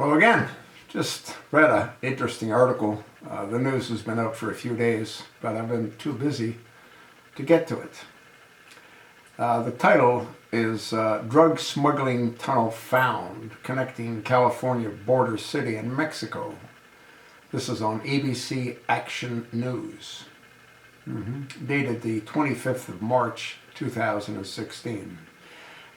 Hello again. Just read an interesting article. The news has been out for a few days, but I've been too busy to get to it. The title is Drug Smuggling Tunnel Found Connecting California Border City and Mexico. This is on ABC Action News, dated the 25th of March 2016.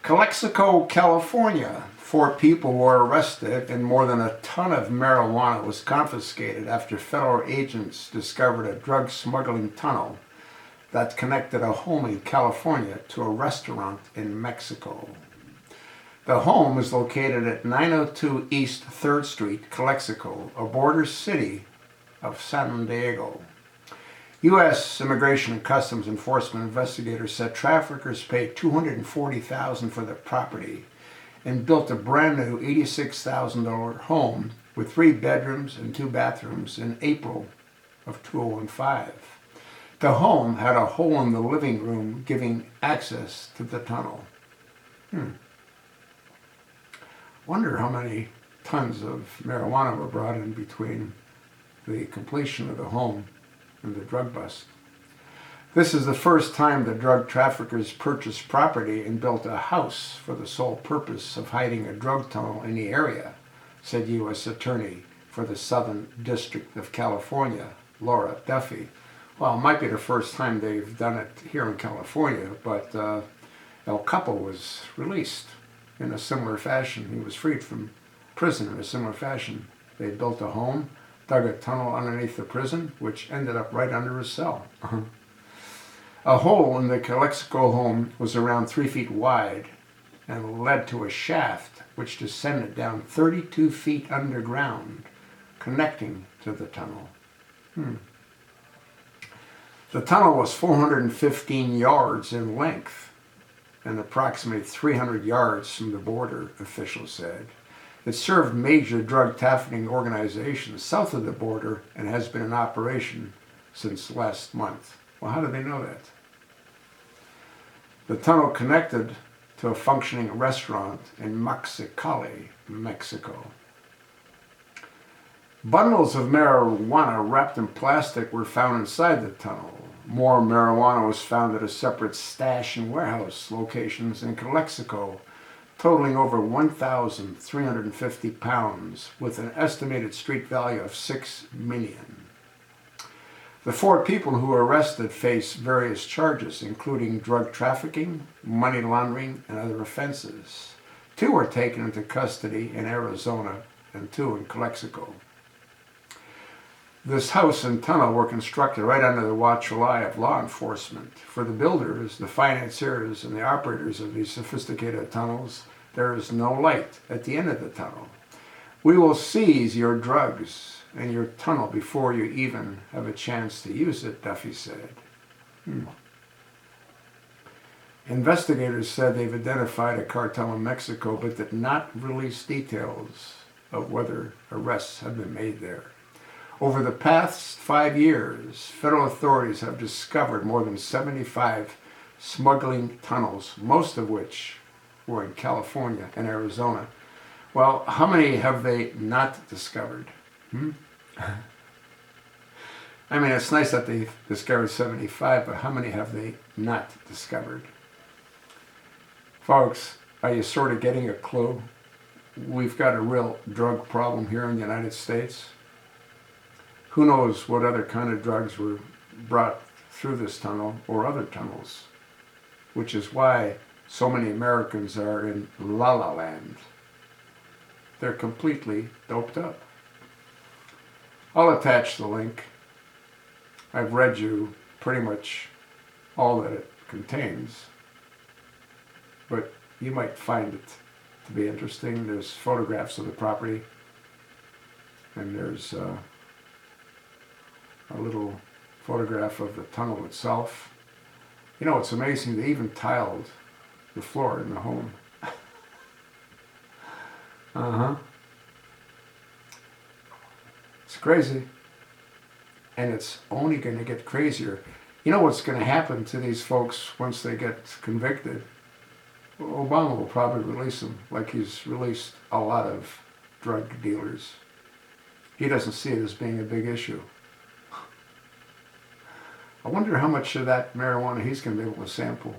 Calexico, California. 4 people were arrested and more than a ton of marijuana was confiscated after federal agents discovered a drug smuggling tunnel that connected a home in California to a restaurant in Mexico. The home is located at 902 East 3rd Street, Calexico, a border city of San Diego. U.S. Immigration and Customs Enforcement investigators said traffickers paid $240,000 for the property and built a brand new $86,000 home with 3 bedrooms and 2 bathrooms in April of 2015. The home had a hole in the living room giving access to the tunnel. Wonder how many tons of marijuana were brought in between the completion of the home and the drug bust. This is the first time the drug traffickers purchased property and built a house for the sole purpose of hiding a drug tunnel in the area, said U.S. Attorney for the Southern District of California, Laura Duffy. Well, it might be the first time they've done it here in California, but El Capo was released in a similar fashion. He was freed from prison in a similar fashion. They built a home, dug a tunnel underneath the prison, which ended up right under his cell. A hole in the Calexico home was around 3 feet wide and led to a shaft which descended down 32 feet underground, connecting to the tunnel. The tunnel was 415 yards in length and approximately 300 yards from the border, officials said. It served major drug trafficking organizations south of the border and has been in operation since last month. Well, how do they know that? The tunnel connected to a functioning restaurant in Mexicali, Mexico. Bundles of marijuana wrapped in plastic were found inside the tunnel. More marijuana was found at a separate stash and warehouse locations in Calexico, totaling over 1,350 pounds, with an estimated street value of $6 million. The 4 people who were arrested face various charges, including drug trafficking, money laundering, and other offenses. 2 were taken into custody in Arizona and 2 in Calexico. This house and tunnel were constructed right under the watchful eye of law enforcement. For the builders, the financiers, and the operators of these sophisticated tunnels, there is no light at the end of the tunnel. We will seize your drugs and your tunnel before you even have a chance to use it, Duffy said. Investigators said they've identified a cartel in Mexico, but did not release details of whether arrests have been made there. Over the past 5 years, federal authorities have discovered more than 75 smuggling tunnels, most of which were in California and Arizona. Well, how many have they not discovered? I mean, it's nice that they discovered 75, but how many have they not discovered? Folks, are you sort of getting a clue? We've got a real drug problem here in the United States. Who knows what other kind of drugs were brought through this tunnel or other tunnels, which is why so many Americans are in La La Land. They're completely doped up. I'll attach the link. I've read you pretty much all that it contains, but you might find it to be interesting. There's photographs of the property, and there's a little photograph of the tunnel itself. You know, it's amazing, they even tiled the floor in the home. It's crazy. And it's only going to get crazier. You know what's going to happen to these folks once they get convicted? Obama will probably release them like he's released a lot of drug dealers. He doesn't see it as being a big issue. I wonder how much of that marijuana he's going to be able to sample.